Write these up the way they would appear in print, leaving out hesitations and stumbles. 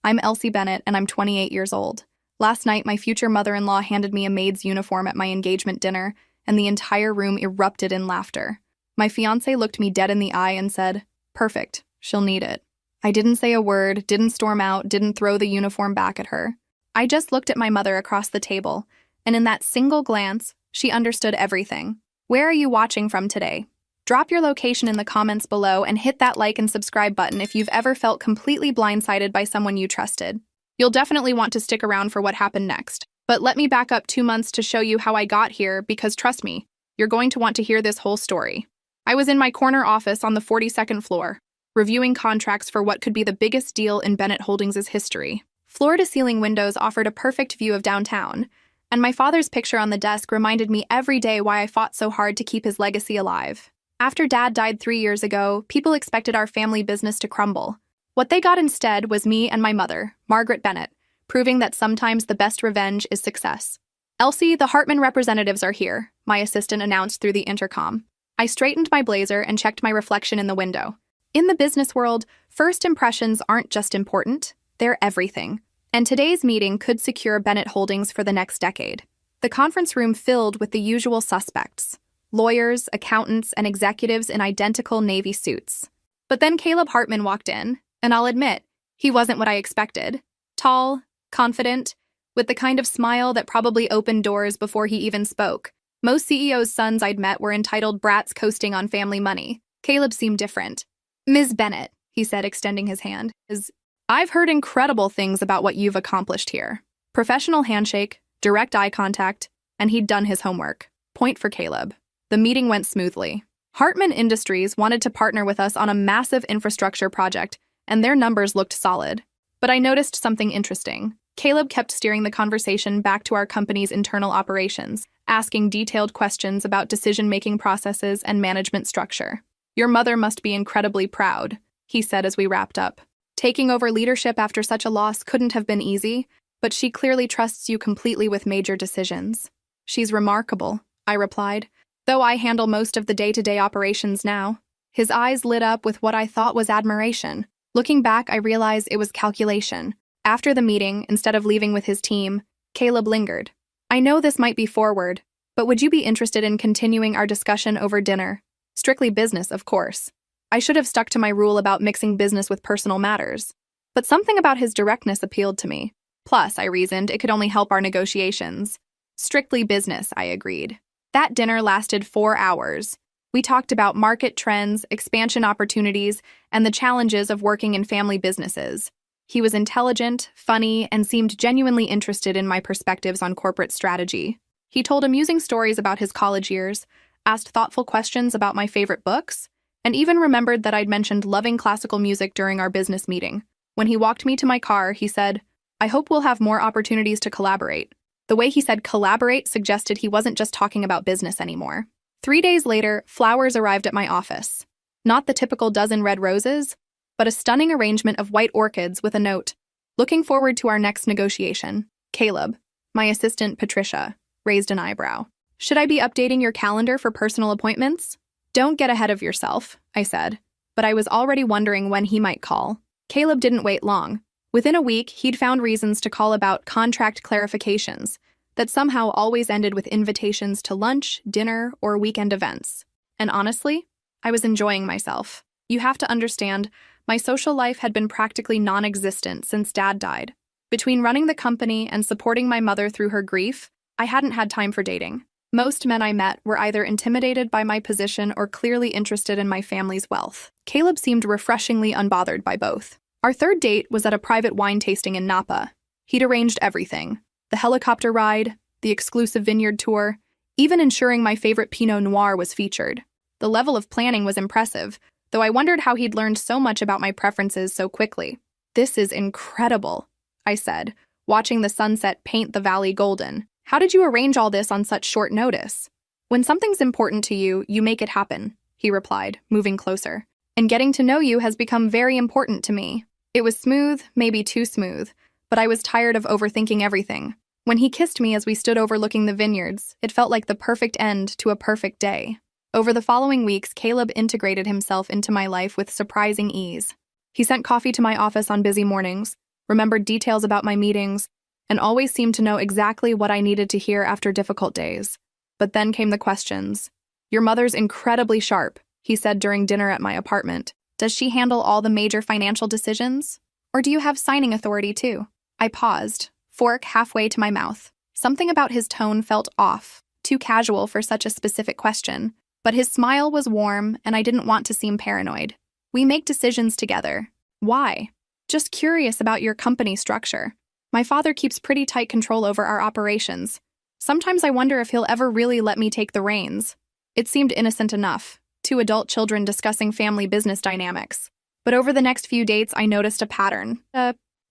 I'm Elsie Bennett, and I'm 28 years old. Last night, my future mother-in-law handed me a maid's uniform at my engagement dinner, and the entire room erupted in laughter. My fiancé looked me dead in the eye and said, "Perfect, she'll need it." I didn't say a word, didn't storm out, didn't throw the uniform back at her. I just looked at my mother across the table, and in that single glance, she understood everything. Where are you watching from today? Drop your location in the comments below and hit that like and subscribe button if you've ever felt completely blindsided by someone you trusted. You'll definitely want to stick around for what happened next. But let me back up 2 months to show you how I got here because trust me, you're going to want to hear this whole story. I was in my corner office on the 42nd floor, reviewing contracts for what could be the biggest deal in Bennett Holdings' history. Floor-to-ceiling windows offered a perfect view of downtown, and my father's picture on the desk reminded me every day why I fought so hard to keep his legacy alive. After Dad died 3 years ago, people expected our family business to crumble. What they got instead was me and my mother, Margaret Bennett, proving that sometimes the best revenge is success. "Elsie, the Hartman representatives are here," my assistant announced through the intercom. I straightened my blazer and checked my reflection in the window. In the business world, first impressions aren't just important, they're everything. And today's meeting could secure Bennett Holdings for the next decade. The conference room filled with the usual suspects: lawyers, accountants, and executives in identical navy suits. But then Caleb Hartman walked in, and I'll admit, he wasn't what I expected. Tall, confident, with the kind of smile that probably opened doors before he even spoke. Most CEOs' sons I'd met were entitled brats coasting on family money. Caleb seemed different. "Ms. Bennett," he said, extending his hand, "I've heard incredible things about what you've accomplished here." Professional handshake, direct eye contact, and he'd done his homework. Point for Caleb. The meeting went smoothly. Hartman Industries wanted to partner with us on a massive infrastructure project, and their numbers looked solid. But I noticed something interesting. Caleb kept steering the conversation back to our company's internal operations, asking detailed questions about decision-making processes and management structure. "Your mother must be incredibly proud," he said as we wrapped up. "Taking over leadership after such a loss couldn't have been easy, but she clearly trusts you completely with major decisions." "She's remarkable," I replied, "though I handle most of the day-to-day operations now." His eyes lit up with what I thought was admiration. Looking back, I realized it was calculation. After the meeting, instead of leaving with his team, Caleb lingered. "I know this might be forward, but would you be interested in continuing our discussion over dinner? Strictly business, of course." I should have stuck to my rule about mixing business with personal matters. But something about his directness appealed to me. Plus, I reasoned, it could only help our negotiations. "Strictly business," I agreed. That dinner lasted 4 hours. We talked about market trends, expansion opportunities, and the challenges of working in family businesses. He was intelligent, funny, and seemed genuinely interested in my perspectives on corporate strategy. He told amusing stories about his college years, asked thoughtful questions about my favorite books, and even remembered that I'd mentioned loving classical music during our business meeting. When he walked me to my car, he said, "I hope we'll have more opportunities to collaborate." The way he said collaborate suggested he wasn't just talking about business anymore. 3 days later, flowers arrived at my office. Not the typical dozen red roses, but a stunning arrangement of white orchids with a note. "Looking forward to our next negotiation. Caleb." My assistant, Patricia, raised an eyebrow. "Should I be updating your calendar for personal appointments?" "Don't get ahead of yourself," I said, but I was already wondering when he might call. Caleb didn't wait long. Within a week, he'd found reasons to call about contract clarifications that somehow always ended with invitations to lunch, dinner, or weekend events. And honestly, I was enjoying myself. You have to understand, my social life had been practically non-existent since Dad died. Between running the company and supporting my mother through her grief, I hadn't had time for dating. Most men I met were either intimidated by my position or clearly interested in my family's wealth. Caleb seemed refreshingly unbothered by both. Our third date was at a private wine tasting in Napa. He'd arranged everything: the helicopter ride, the exclusive vineyard tour, even ensuring my favorite Pinot Noir was featured. The level of planning was impressive, though I wondered how he'd learned so much about my preferences so quickly. "This is incredible," I said, watching the sunset paint the valley golden. "How did you arrange all this on such short notice?" "When something's important to you, you make it happen," he replied, moving closer. "And getting to know you has become very important to me." It was smooth, maybe too smooth, but I was tired of overthinking everything. When he kissed me as we stood overlooking the vineyards, it felt like the perfect end to a perfect day. Over the following weeks, Caleb integrated himself into my life with surprising ease. He sent coffee to my office on busy mornings, remembered details about my meetings, and always seemed to know exactly what I needed to hear after difficult days. But then came the questions. "Your mother's incredibly sharp," he said during dinner at my apartment. "Does she handle all the major financial decisions? Or do you have signing authority too?" I paused, fork halfway to my mouth. Something about his tone felt off, too casual for such a specific question. But his smile was warm, and I didn't want to seem paranoid. "We make decisions together." "Why?" "Just curious about your company structure. My father keeps pretty tight control over our operations. Sometimes I wonder if he'll ever really let me take the reins." It seemed innocent enough, two adult children discussing family business dynamics. But over the next few dates, I noticed a pattern.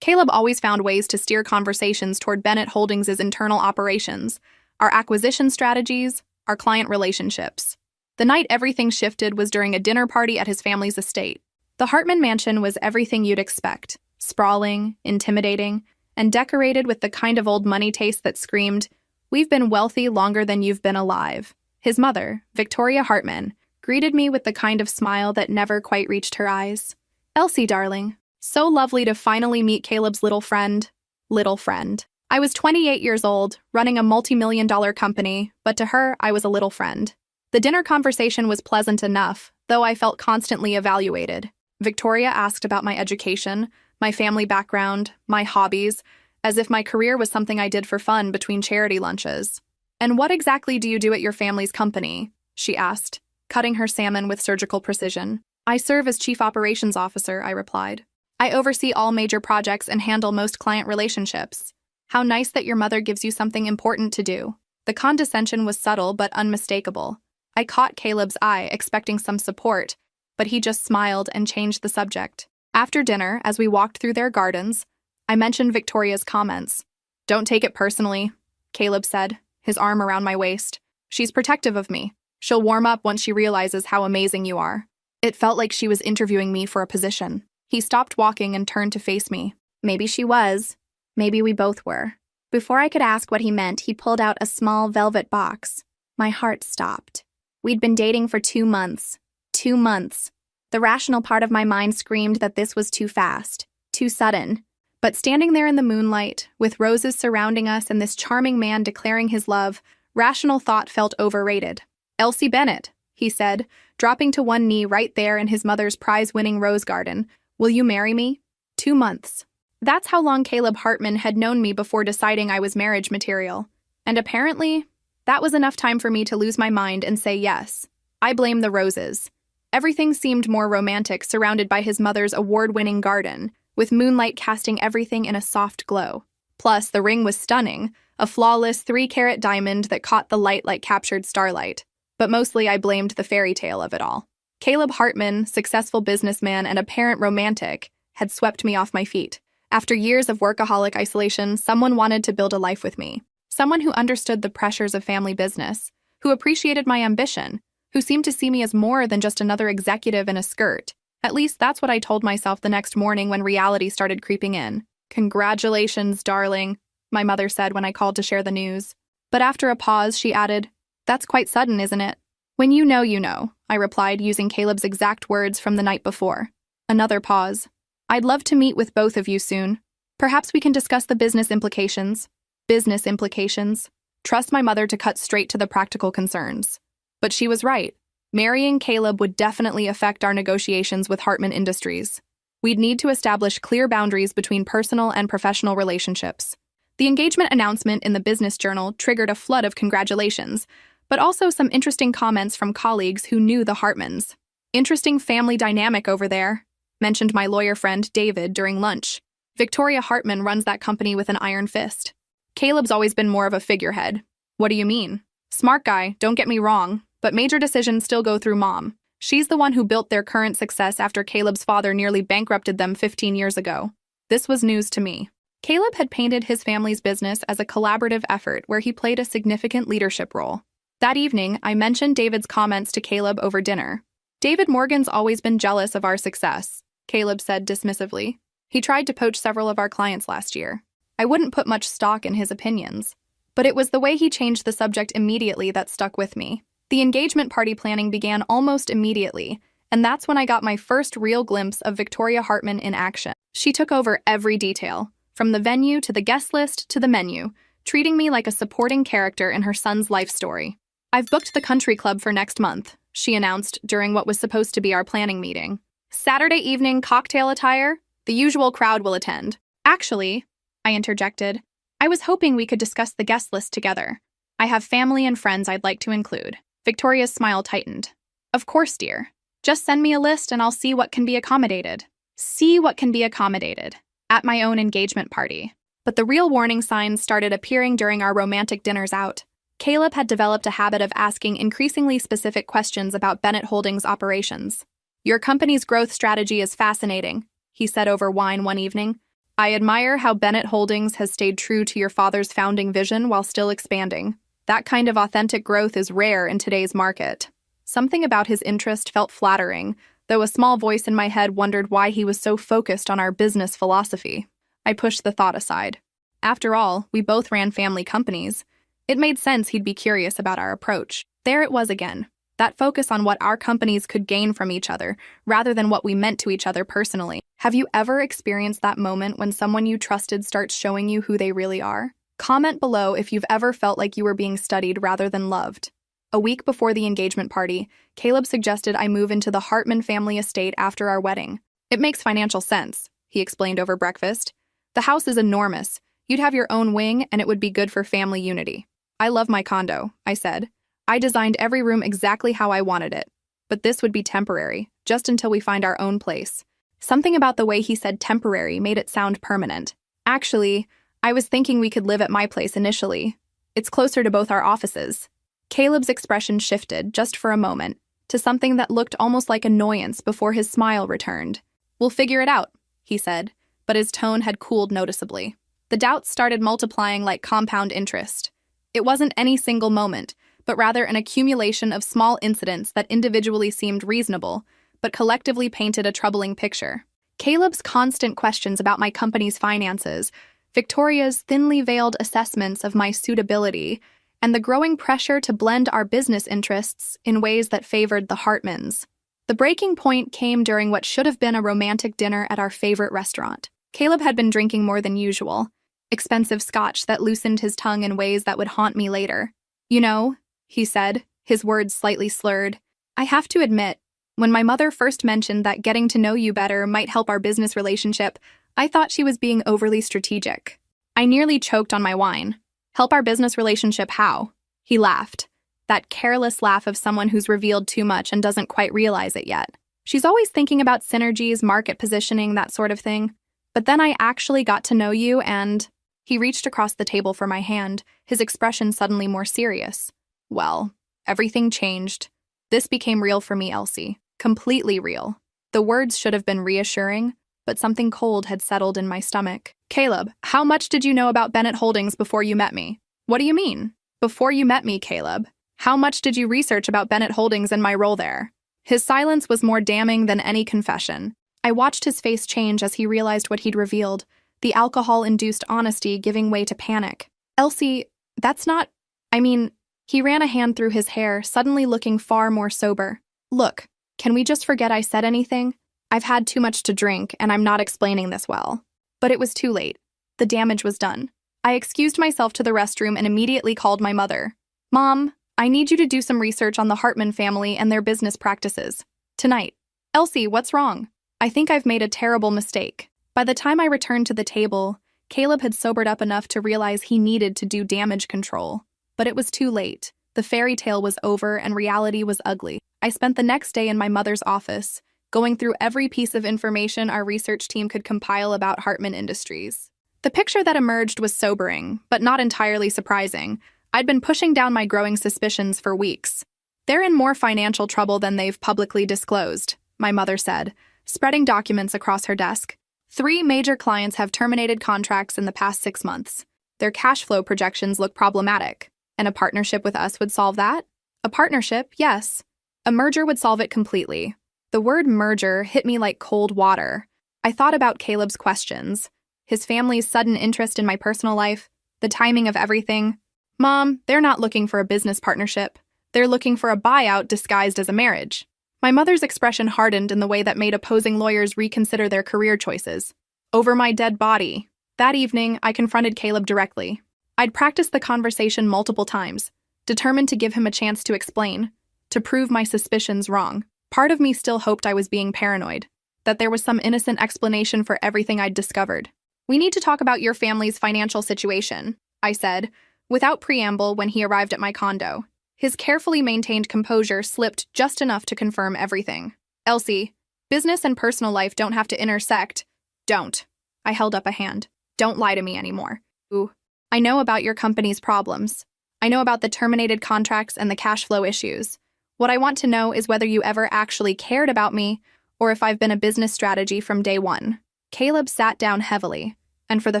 Caleb always found ways to steer conversations toward Bennett Holdings' internal operations, our acquisition strategies, our client relationships. The night everything shifted was during a dinner party at his family's estate. The Hartman mansion was everything you'd expect: sprawling, intimidating, and decorated with the kind of old money taste that screamed, "We've been wealthy longer than you've been alive." His mother, Victoria Hartman, greeted me with the kind of smile that never quite reached her eyes. "Elsie, darling, so lovely to finally meet Caleb's little friend." Little friend. I was 28 years old, running a multi-million-dollar company, but to her, I was a little friend. The dinner conversation was pleasant enough, though I felt constantly evaluated. Victoria asked about my education, my family background, my hobbies, as if my career was something I did for fun between charity lunches. "And what exactly do you do at your family's company?" she asked, cutting her salmon with surgical precision. "I serve as Chief Operations Officer," I replied. "I oversee all major projects and handle most client relationships." "How nice that your mother gives you something important to do." The condescension was subtle but unmistakable. I caught Caleb's eye, expecting some support, but he just smiled and changed the subject. After dinner, as we walked through their gardens, I mentioned Victoria's comments. "Don't take it personally," Caleb said, his arm around my waist. "She's protective of me. She'll warm up once she realizes how amazing you are." It felt like she was interviewing me for a position. He stopped walking and turned to face me. Maybe she was. Maybe we both were. Before I could ask what he meant, he pulled out a small velvet box. My heart stopped. We'd been dating for 2 months. 2 months. The rational part of my mind screamed that this was too fast, too sudden. But standing there in the moonlight, with roses surrounding us and this charming man declaring his love, rational thought felt overrated. "Elsie Bennett," he said, dropping to one knee right there in his mother's prize-winning rose garden. "Will you marry me?" 2 months. That's how long Caleb Hartman had known me before deciding I was marriage material. And apparently, that was enough time for me to lose my mind and say yes. I blame the roses. Everything seemed more romantic surrounded by his mother's award-winning garden, with moonlight casting everything in a soft glow. Plus, the ring was stunning, a flawless 3-carat diamond that caught the light like captured starlight. But mostly I blamed the fairy tale of it all. Caleb Hartman, successful businessman and apparent romantic, had swept me off my feet. After years of workaholic isolation, someone wanted to build a life with me. Someone who understood the pressures of family business, who appreciated my ambition, who seemed to see me as more than just another executive in a skirt. At least that's what I told myself the next morning when reality started creeping in. "Congratulations, darling," my mother said when I called to share the news. But after a pause, she added, "That's quite sudden, isn't it?" "When you know," I replied, using Caleb's exact words from the night before. Another pause. "I'd love to meet with both of you soon. Perhaps we can discuss the business implications." Business implications. Trust my mother to cut straight to the practical concerns. But she was right. Marrying Caleb would definitely affect our negotiations with Hartman Industries. We'd need to establish clear boundaries between personal and professional relationships. The engagement announcement in the Business Journal triggered a flood of congratulations, but also some interesting comments from colleagues who knew the Hartmans. "Interesting family dynamic over there," mentioned my lawyer friend David during lunch. "Victoria Hartman runs that company with an iron fist. Caleb's always been more of a figurehead." "What do you mean?" "Smart guy, don't get me wrong, but major decisions still go through Mom. She's the one who built their current success after Caleb's father nearly bankrupted them 15 years ago." This was news to me. Caleb had painted his family's business as a collaborative effort where he played a significant leadership role. That evening, I mentioned David's comments to Caleb over dinner. "David Morgan's always been jealous of our success," Caleb said dismissively. "He tried to poach several of our clients last year. I wouldn't put much stock in his opinions. But it was the way he changed the subject immediately that stuck with me. The engagement party planning began almost immediately, And that's when I got my first real glimpse of Victoria Hartman in action. She took over every detail, from the venue to the guest list to the menu, treating me like a supporting character in her son's life story. "I've booked the country club for next month," she announced during what was supposed to be our planning meeting. "Saturday evening cocktail attire? The usual crowd will attend." "Actually," I interjected, "I was hoping we could discuss the guest list together. I have family and friends I'd like to include." Victoria's smile tightened. "Of course, dear. Just send me a list and I'll see what can be accommodated." See what can be accommodated. At my own engagement party. But the real warning signs started appearing during our romantic dinners out. Caleb had developed a habit of asking increasingly specific questions about Bennett Holdings' operations. "Your company's growth strategy is fascinating," he said over wine one evening. "I admire how Bennett Holdings has stayed true to your father's founding vision while still expanding. That kind of authentic growth is rare in today's market." Something about his interest felt flattering, though a small voice in my head wondered why he was so focused on our business philosophy. I pushed the thought aside. After all, we both ran family companies. It made sense he'd be curious about our approach. There it was again, that focus on what our companies could gain from each other, rather than what we meant to each other personally. Have you ever experienced that moment when someone you trusted starts showing you who they really are? Comment below if you've ever felt like you were being studied rather than loved. A week before the engagement party, Caleb suggested I move into the Hartman family estate after our wedding. "It makes financial sense," he explained over breakfast. "The house is enormous. You'd have your own wing, and it would be good for family unity." "I love my condo," I said. "I designed every room exactly how I wanted it. But this would be temporary, just until we find our own place." Something about the way he said temporary made it sound permanent. "Actually, I was thinking we could live at my place initially. It's closer to both our offices." Caleb's expression shifted, just for a moment, to something that looked almost like annoyance before his smile returned. "We'll figure it out," he said, but his tone had cooled noticeably. The doubts started multiplying like compound interest. It wasn't any single moment, but rather an accumulation of small incidents that individually seemed reasonable, but collectively painted a troubling picture. Caleb's constant questions about my company's finances, Victoria's thinly veiled assessments of my suitability, and the growing pressure to blend our business interests in ways that favored the Hartmans. The breaking point came during what should have been a romantic dinner at our favorite restaurant. Caleb had been drinking more than usual, expensive scotch that loosened his tongue in ways that would haunt me later. "You know," he said, his words slightly slurred, "I have to admit, when my mother first mentioned that getting to know you better might help our business relationship, I thought she was being overly strategic." I nearly choked on my wine. "Help our business relationship how?" He laughed, that careless laugh of someone who's revealed too much and doesn't quite realize it yet. "She's always thinking about synergies, market positioning, that sort of thing. But then I actually got to know you and—" He reached across the table for my hand, his expression suddenly more serious. "Well, everything changed. This became real for me, Elsie. Completely real." The words should have been reassuring, but something cold had settled in my stomach. "Caleb, how much did you know about Bennett Holdings before you met me?" "What do you mean?" "Before you met me, Caleb. How much did you research about Bennett Holdings and my role there?" His silence was more damning than any confession. I watched his face change as he realized what he'd revealed, the alcohol-induced honesty giving way to panic. "Elsie, that's not— I mean—" He ran a hand through his hair, suddenly looking far more sober. "Look, can we just forget I said anything? I've had too much to drink, and I'm not explaining this well." But it was too late. The damage was done. I excused myself to the restroom and immediately called my mother. "Mom, I need you to do some research on the Hartman family and their business practices. Tonight." "Elsie, what's wrong?" "I think I've made a terrible mistake." By the time I returned to the table, Caleb had sobered up enough to realize he needed to do damage control. But it was too late. The fairy tale was over and reality was ugly. I spent the next day in my mother's office, going through every piece of information our research team could compile about Hartman Industries. The picture that emerged was sobering, but not entirely surprising. I'd been pushing down my growing suspicions for weeks. "They're in more financial trouble than they've publicly disclosed," my mother said, spreading documents across her desk. 3 major clients have terminated contracts in the past 6 months. Their cash flow projections look problematic. And a partnership with us would solve that? A partnership, yes. A merger would solve it completely. The word merger hit me like cold water. I thought about Caleb's questions, his family's sudden interest in my personal life, the timing of everything. "Mom, they're not looking for a business partnership. They're looking for a buyout disguised as a marriage." My mother's expression hardened in the way that made opposing lawyers reconsider their career choices. Over my dead body. That evening, I confronted Caleb directly. I'd practiced the conversation multiple times, determined to give him a chance to explain, to prove my suspicions wrong. Part of me still hoped I was being paranoid, that there was some innocent explanation for everything I'd discovered. We need to talk about your family's financial situation, I said, without preamble when he arrived at my condo. His carefully maintained composure slipped just enough to confirm everything. Elsie, business and personal life don't have to intersect. Don't. I held up a hand. Don't lie to me anymore. Ooh. I know about your company's problems. I know about the terminated contracts and the cash flow issues. What I want to know is whether you ever actually cared about me or if I've been a business strategy from day one. Caleb sat down heavily, and for the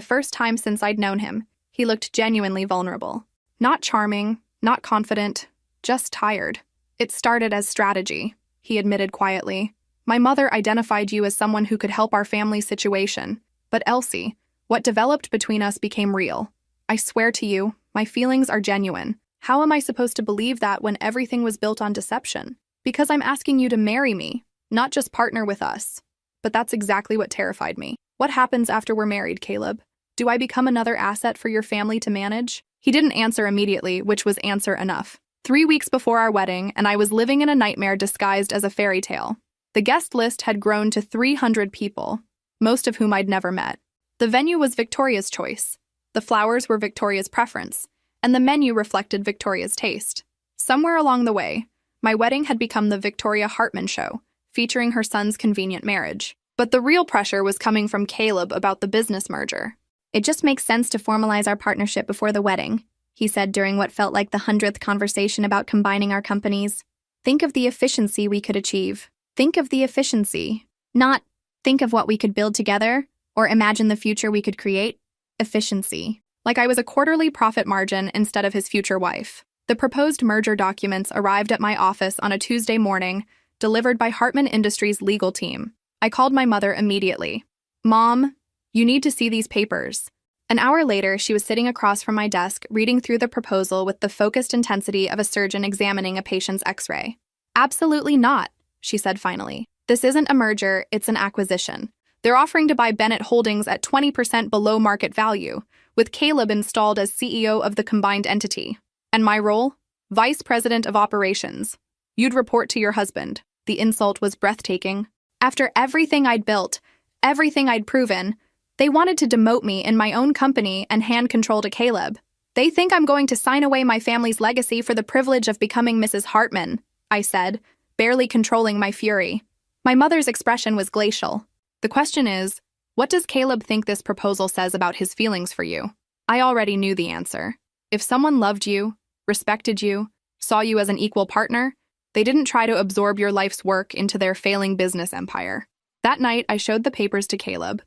first time since I'd known him, he looked genuinely vulnerable. Not charming, not confident, just tired. It started as strategy, he admitted quietly. My mother identified you as someone who could help our family's situation. But Elsie, what developed between us became real. I swear to you, my feelings are genuine. How am I supposed to believe that when everything was built on deception? Because I'm asking you to marry me, not just partner with us. But that's exactly what terrified me. What happens after we're married, Caleb? Do I become another asset for your family to manage? He didn't answer immediately, which was answer enough. 3 weeks before our wedding, and I was living in a nightmare disguised as a fairy tale. The guest list had grown to 300 people, most of whom I'd never met. The venue was Victoria's choice. The flowers were Victoria's preference, and the menu reflected Victoria's taste. Somewhere along the way, my wedding had become the Victoria Hartman show, featuring her son's convenient marriage. But the real pressure was coming from Caleb about the business merger. It just makes sense to formalize our partnership before the wedding, he said during what felt like the 100th conversation about combining our companies. Think of the efficiency we could achieve. Think of the efficiency. Not think of what we could build together or imagine the future we could create. Efficiency. Like I was a quarterly profit margin instead of his future wife. The proposed merger documents arrived at my office on a Tuesday morning, delivered by Hartman Industries' legal team. I called my mother immediately. Mom, you need to see these papers. An hour later, she was sitting across from my desk, reading through the proposal with the focused intensity of a surgeon examining a patient's x-ray. Absolutely not, she said finally. This isn't a merger, it's an acquisition. They're offering to buy Bennett Holdings at 20% below market value, with Caleb installed as CEO of the combined entity. And my role? Vice President of Operations. You'd report to your husband. The insult was breathtaking. After everything I'd built, everything I'd proven, they wanted to demote me in my own company and hand control to Caleb. They think I'm going to sign away my family's legacy for the privilege of becoming Mrs. Hartman, I said, barely controlling my fury. My mother's expression was glacial. The question is, what does Caleb think this proposal says about his feelings for you? I already knew the answer. If someone loved you, respected you, saw you as an equal partner, they didn't try to absorb your life's work into their failing business empire. That night, I showed the papers to Caleb.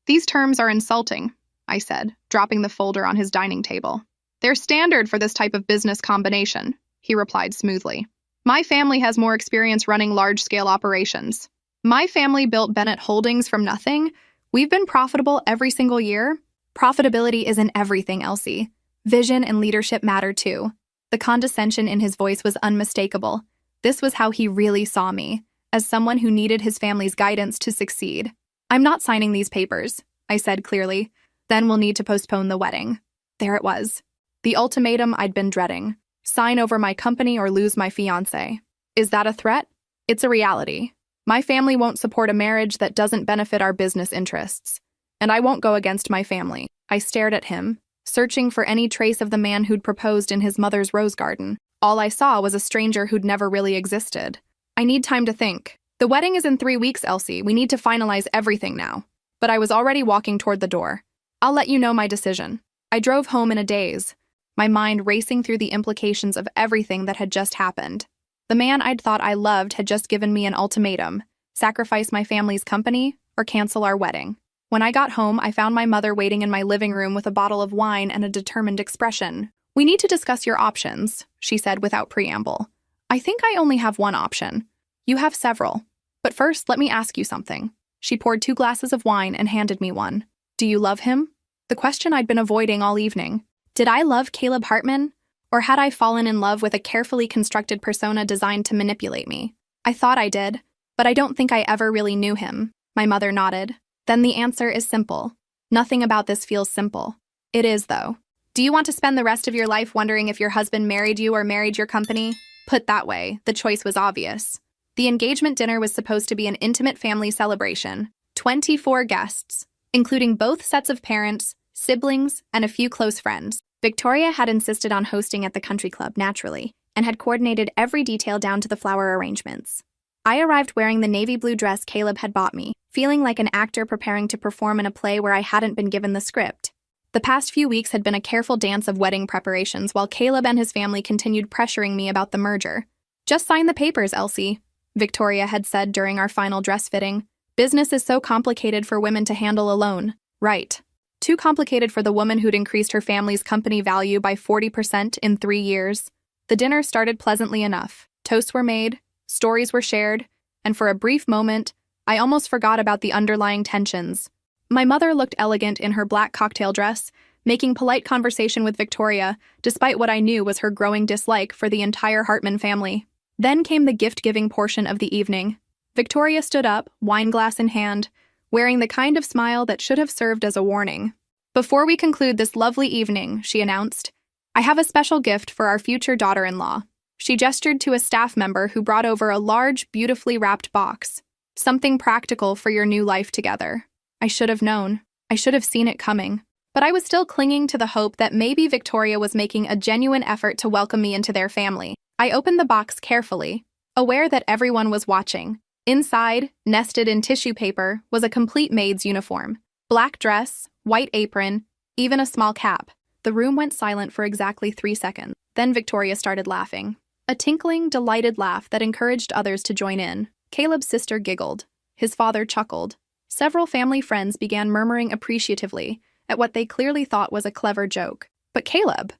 These terms are insulting, I said, dropping the folder on his dining table. They're standard for this type of business combination, he replied smoothly. My family has more experience running large-scale operations. My family built Bennett Holdings from nothing. We've been profitable every single year. Profitability isn't everything, Elsie. Vision and leadership matter too. The condescension in his voice was unmistakable. This was how he really saw me, as someone who needed his family's guidance to succeed. I'm not signing these papers, I said clearly. Then we'll need to postpone the wedding. There it was. The ultimatum I'd been dreading. Sign over my company or lose my fiancé. Is that a threat? It's a reality. My family won't support a marriage that doesn't benefit our business interests. And I won't go against my family. I stared at him, searching for any trace of the man who'd proposed in his mother's rose garden. All I saw was a stranger who'd never really existed. I need time to think. The wedding is in 3 weeks, Elsie. We need to finalize everything now. But I was already walking toward the door. I'll let you know my decision. I drove home in a daze, my mind racing through the implications of everything that had just happened. The man I'd thought I loved had just given me an ultimatum: sacrifice my family's company or cancel our wedding. When I got home, I found my mother waiting in my living room with a bottle of wine and a determined expression. We need to discuss your options, she said without preamble. I think I only have one option. You have several. But first, let me ask you something. She poured 2 glasses of wine and handed me one. Do you love him? The question I'd been avoiding all evening. Did I love Caleb Hartman? Or had I fallen in love with a carefully constructed persona designed to manipulate me? I thought I did, but I don't think I ever really knew him. My mother nodded. Then the answer is simple. Nothing about this feels simple. It is, though. Do you want to spend the rest of your life wondering if your husband married you or married your company? Put that way, the choice was obvious. The engagement dinner was supposed to be an intimate family celebration. 24 guests, including both sets of parents, siblings, and a few close friends. Victoria had insisted on hosting at the country club, naturally, and had coordinated every detail down to the flower arrangements. I arrived wearing the navy blue dress Caleb had bought me, feeling like an actor preparing to perform in a play where I hadn't been given the script. The past few weeks had been a careful dance of wedding preparations while Caleb and his family continued pressuring me about the merger. Just sign the papers, Elsie, Victoria had said during our final dress fitting. Business is so complicated for women to handle alone. Right. Too complicated for the woman who'd increased her family's company value by 40% in 3 years. The dinner started pleasantly enough. Toasts were made, stories were shared, and for a brief moment, I almost forgot about the underlying tensions. My mother looked elegant in her black cocktail dress, making polite conversation with Victoria, despite what I knew was her growing dislike for the entire Hartman family. Then came the gift-giving portion of the evening. Victoria stood up, wineglass in hand, wearing the kind of smile that should have served as a warning. Before we conclude this lovely evening, she announced, I have a special gift for our future daughter-in-law. She gestured to a staff member who brought over a large, beautifully wrapped box. Something practical for your new life together. I should have known. I should have seen it coming. But I was still clinging to the hope that maybe Victoria was making a genuine effort to welcome me into their family. I opened the box carefully, aware that everyone was watching. Inside, nested in tissue paper, was a complete maid's uniform. Black dress, white apron, even a small cap. The room went silent for exactly 3 seconds. Then Victoria started laughing. A tinkling, delighted laugh that encouraged others to join in. Caleb's sister giggled. His father chuckled. Several family friends began murmuring appreciatively at what they clearly thought was a clever joke. But Caleb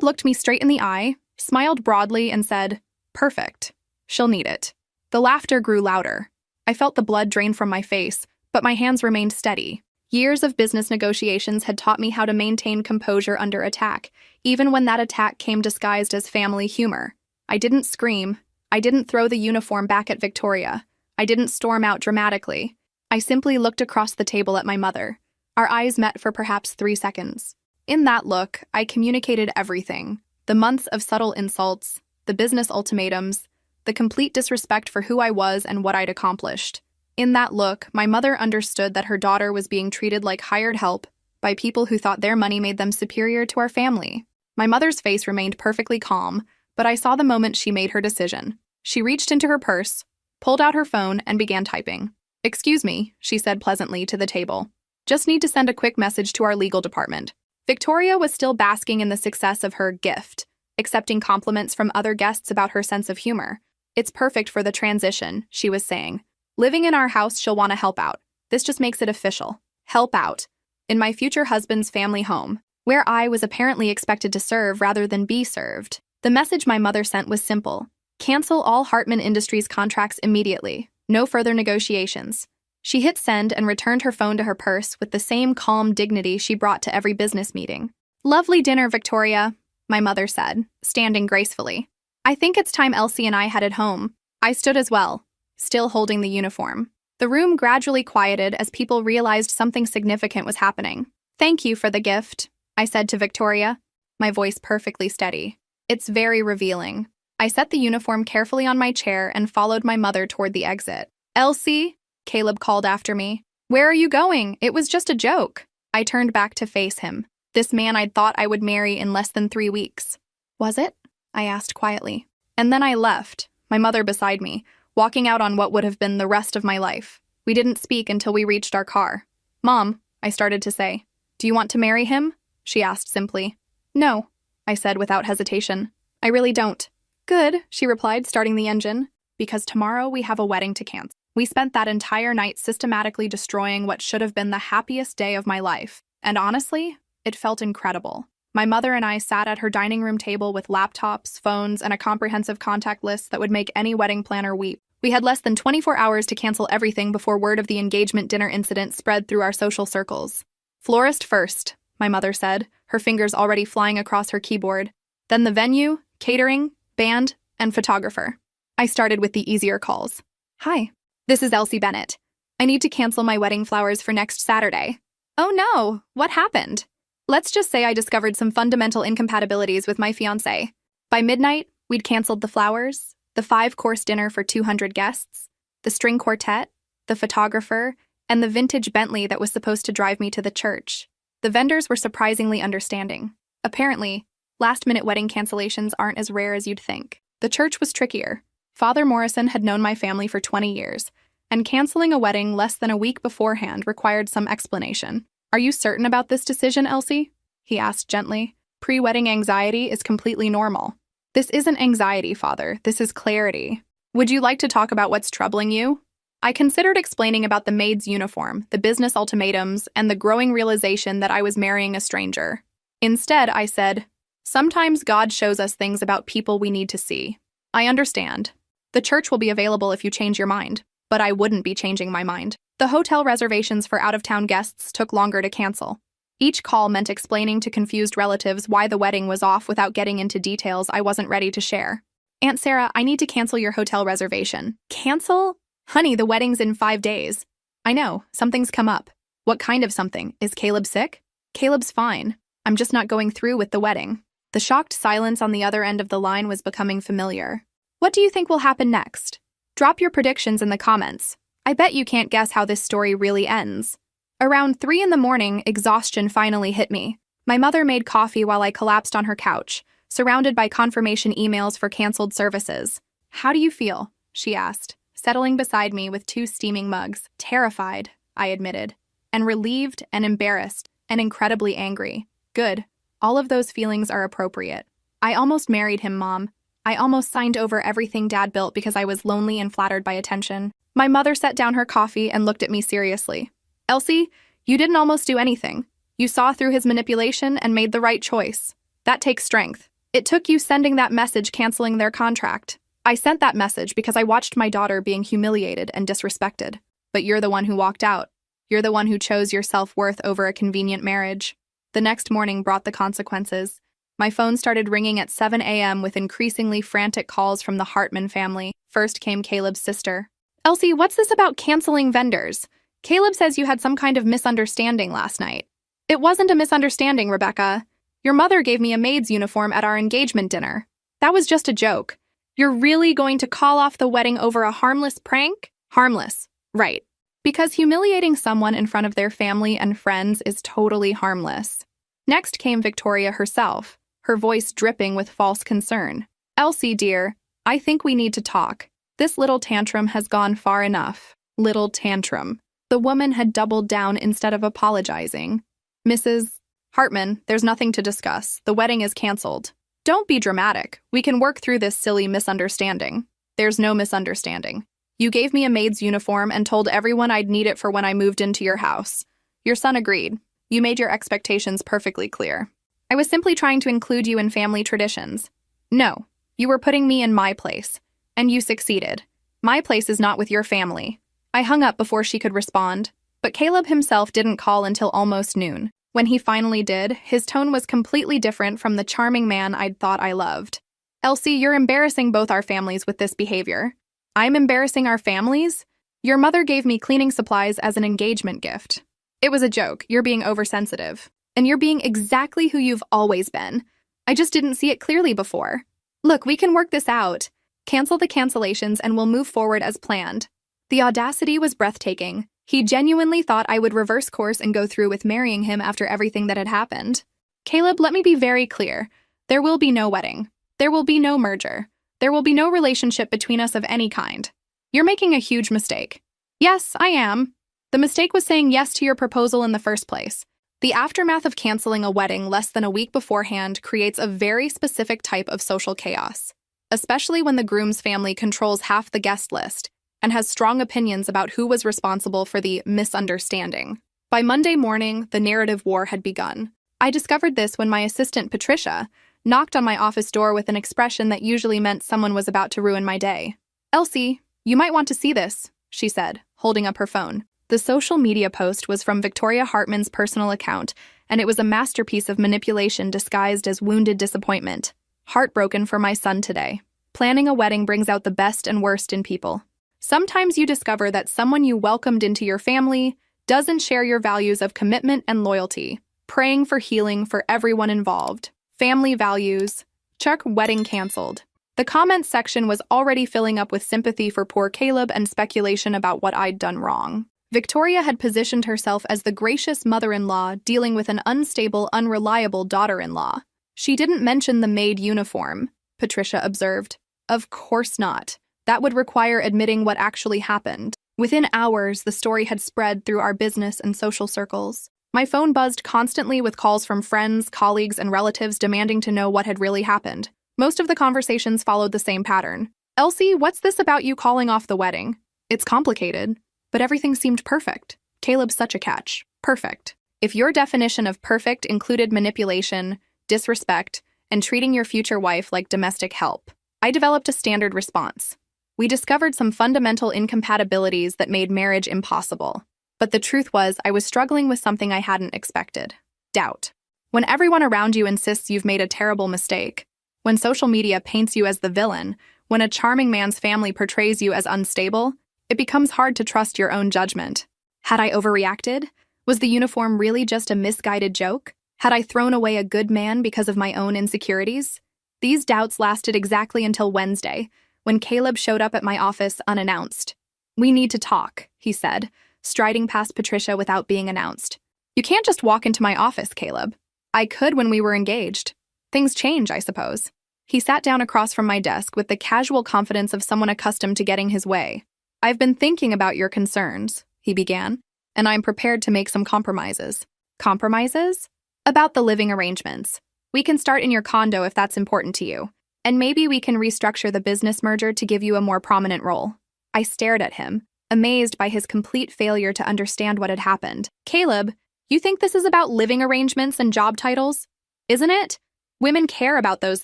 looked me straight in the eye, smiled broadly, and said, Perfect. She'll need it. The laughter grew louder. I felt the blood drain from my face, but my hands remained steady. Years of business negotiations had taught me how to maintain composure under attack, even when that attack came disguised as family humor. I didn't scream. I didn't throw the uniform back at Victoria. I didn't storm out dramatically. I simply looked across the table at my mother. Our eyes met for perhaps 3 seconds. In that look, I communicated everything. The months of subtle insults, the business ultimatums, the complete disrespect for who I was and what I'd accomplished. In that look, my mother understood that her daughter was being treated like hired help by people who thought their money made them superior to our family. My mother's face remained perfectly calm, but I saw the moment she made her decision. She reached into her purse, pulled out her phone, and began typing. Excuse me, she said pleasantly to the table. Just need to send a quick message to our legal department. Victoria was still basking in the success of her gift, accepting compliments from other guests about her sense of humor. It's perfect for the transition, she was saying. Living in our house, she'll want to help out. This just makes it official. Help out. In my future husband's family home, where I was apparently expected to serve rather than be served. The message my mother sent was simple. Cancel all Hartman Industries contracts immediately. No further negotiations. She hit send and returned her phone to her purse with the same calm dignity she brought to every business meeting. Lovely dinner, Victoria, my mother said, standing gracefully. I think it's time Elsie and I headed home. I stood as well, still holding the uniform. The room gradually quieted as people realized something significant was happening. Thank you for the gift, I said to Victoria, my voice perfectly steady. It's very revealing. I set the uniform carefully on my chair and followed my mother toward the exit. Elsie, Caleb called after me. Where are you going? It was just a joke. I turned back to face him. This man I'd thought I would marry in less than 3 weeks. Was it? I asked quietly. And then I left, my mother beside me, walking out on what would have been the rest of my life. We didn't speak until we reached our car. Mom, I started to say. Do you want to marry him? She asked simply. No, I said without hesitation. I really don't. Good, she replied, starting the engine. Because tomorrow we have a wedding to cancel. We spent that entire night systematically destroying what should have been the happiest day of my life. And honestly, it felt incredible. My mother and I sat at her dining room table with laptops, phones, and a comprehensive contact list that would make any wedding planner weep. We had less than 24 hours to cancel everything before word of the engagement dinner incident spread through our social circles. Florist first, my mother said, her fingers already flying across her keyboard. Then the venue, catering, band, and photographer. I started with the easier calls. Hi, this is Elsie Bennett. I need to cancel my wedding flowers for next Saturday. Oh no, what happened? Let's just say I discovered some fundamental incompatibilities with my fiancé. By midnight, we'd canceled the flowers, the 5-course dinner for 200 guests, the string quartet, the photographer, and the vintage Bentley that was supposed to drive me to the church. The vendors were surprisingly understanding. Apparently, last-minute wedding cancellations aren't as rare as you'd think. The church was trickier. Father Morrison had known my family for 20 years, and canceling a wedding less than a week beforehand required some explanation. Are you certain about this decision, Elsie? He asked gently. Pre-wedding anxiety is completely normal. This isn't anxiety, Father. This is clarity. Would you like to talk about what's troubling you? I considered explaining about the maid's uniform, the business ultimatums, and the growing realization that I was marrying a stranger. Instead, I said, sometimes God shows us things about people we need to see. I understand. The church will be available if you change your mind, but I wouldn't be changing my mind. The hotel reservations for out-of-town guests took longer to cancel. Each call meant explaining to confused relatives why the wedding was off without getting into details I wasn't ready to share. Aunt Sarah, I need to cancel your hotel reservation. Cancel? Honey, the wedding's in 5 days. I know, something's come up. What kind of something? Is Caleb sick? Caleb's fine. I'm just not going through with the wedding. The shocked silence on the other end of the line was becoming familiar. What do you think will happen next? Drop your predictions in the comments. I bet you can't guess how this story really ends. Around 3 in the morning, exhaustion finally hit me. My mother made coffee while I collapsed on her couch, surrounded by confirmation emails for canceled services. How do you feel? She asked, settling beside me with 2 steaming mugs. Terrified, I admitted, and relieved and embarrassed and incredibly angry. Good. All of those feelings are appropriate. I almost married him, Mom. I almost signed over everything Dad built because I was lonely and flattered by attention. My mother set down her coffee and looked at me seriously. Elsie, you didn't almost do anything. You saw through his manipulation and made the right choice. That takes strength. It took you sending that message canceling their contract. I sent that message because I watched my daughter being humiliated and disrespected. But you're the one who walked out. You're the one who chose your self-worth over a convenient marriage. The next morning brought the consequences. My phone started ringing at 7 a.m. with increasingly frantic calls from the Hartman family. First came Caleb's sister. Elsie, what's this about canceling vendors? Caleb says you had some kind of misunderstanding last night. It wasn't a misunderstanding, Rebecca. Your mother gave me a maid's uniform at our engagement dinner. That was just a joke. You're really going to call off the wedding over a harmless prank? Harmless. Right. Because humiliating someone in front of their family and friends is totally harmless. Next came Victoria herself, her voice dripping with false concern. Elsie, dear, I think we need to talk. This little tantrum has gone far enough. Little tantrum. The woman had doubled down instead of apologizing. Mrs. Hartman, there's nothing to discuss. The wedding is canceled. Don't be dramatic. We can work through this silly misunderstanding. There's no misunderstanding. You gave me a maid's uniform and told everyone I'd need it for when I moved into your house. Your son agreed. You made your expectations perfectly clear. I was simply trying to include you in family traditions. No, you were putting me in my place, and you succeeded. My place is not with your family. I hung up before she could respond, but Caleb himself didn't call until almost noon. When he finally did, his tone was completely different from the charming man I'd thought I loved. Elsie, you're embarrassing both our families with this behavior. I'm embarrassing our families? Your mother gave me cleaning supplies as an engagement gift. It was a joke. You're being oversensitive. And you're being exactly who you've always been. I just didn't see it clearly before. Look, we can work this out. Cancel the cancellations and we'll move forward as planned. The audacity was breathtaking. He genuinely thought I would reverse course and go through with marrying him after everything that had happened. Caleb, let me be very clear. There will be no wedding. There will be no merger. There will be no relationship between us of any kind. You're making a huge mistake. Yes, I am. The mistake was saying yes to your proposal in the first place. The aftermath of canceling a wedding less than a week beforehand creates a very specific type of social chaos, especially when the groom's family controls half the guest list and has strong opinions about who was responsible for the misunderstanding. By Monday morning, the narrative war had begun. I discovered this when my assistant, Patricia, knocked on my office door with an expression that usually meant someone was about to ruin my day. Elsie, you might want to see this, she said, holding up her phone. The social media post was from Victoria Hartman's personal account, and it was a masterpiece of manipulation disguised as wounded disappointment. Heartbroken for my son today. Planning a wedding brings out the best and worst in people. Sometimes you discover that someone you welcomed into your family doesn't share your values of commitment and loyalty. Praying for healing for everyone involved. Family values. Check wedding canceled. The comments section was already filling up with sympathy for poor Caleb and speculation about what I'd done wrong. Victoria had positioned herself as the gracious mother-in-law dealing with an unstable, unreliable daughter-in-law. She didn't mention the maid uniform, Patricia observed. Of course not. That would require admitting what actually happened. Within hours, the story had spread through our business and social circles. My phone buzzed constantly with calls from friends, colleagues, and relatives demanding to know what had really happened. Most of the conversations followed the same pattern. Elsie, what's this about you calling off the wedding? It's complicated, but everything seemed perfect. Caleb's such a catch. Perfect. If your definition of perfect included manipulation, disrespect, and treating your future wife like domestic help, I developed a standard response. We discovered some fundamental incompatibilities that made marriage impossible. But the truth was, I was struggling with something I hadn't expected. Doubt. When everyone around you insists you've made a terrible mistake, when social media paints you as the villain, when a charming man's family portrays you as unstable, it becomes hard to trust your own judgment. Had I overreacted? Was the uniform really just a misguided joke? Had I thrown away a good man because of my own insecurities? These doubts lasted exactly until Wednesday, when Caleb showed up at my office unannounced. "We need to talk," he said, striding past Patricia without being announced. "You can't just walk into my office, Caleb." "I could when we were engaged. Things change, I suppose." He sat down across from my desk with the casual confidence of someone accustomed to getting his way. "I've been thinking about your concerns," he began, "and I'm prepared to make some compromises." "Compromises?" "About the living arrangements. We can start in your condo if that's important to you. And maybe we can restructure the business merger to give you a more prominent role." I stared at him, amazed by his complete failure to understand what had happened. "Caleb, you think this is about living arrangements and job titles? Isn't it? Women care about those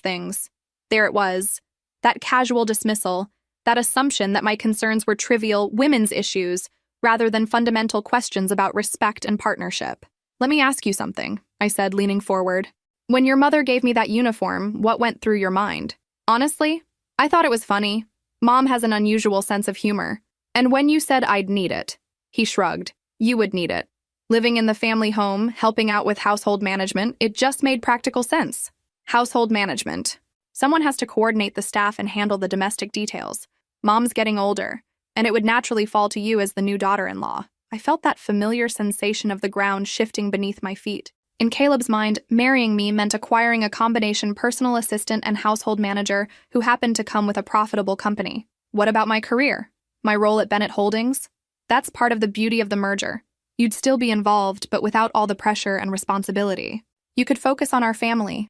things." There it was. That casual dismissal, that assumption that my concerns were trivial women's issues rather than fundamental questions about respect and partnership. "Let me ask you something," I said, leaning forward. "When your mother gave me that uniform, what went through your mind?" "Honestly, I thought it was funny. Mom has an unusual sense of humor. And when you said I'd need it," he shrugged, "you would need it. Living in the family home, helping out with household management, it just made practical sense." Household management. Someone has to coordinate the staff and handle the domestic details. Mom's getting older, and it would naturally fall to you as the new daughter-in-law. I felt that familiar sensation of the ground shifting beneath my feet. In Caleb's mind, marrying me meant acquiring a combination personal assistant and household manager who happened to come with a profitable company. What about my career? My role at Bennett Holdings? That's part of the beauty of the merger. You'd still be involved, but without all the pressure and responsibility. You could focus on our family,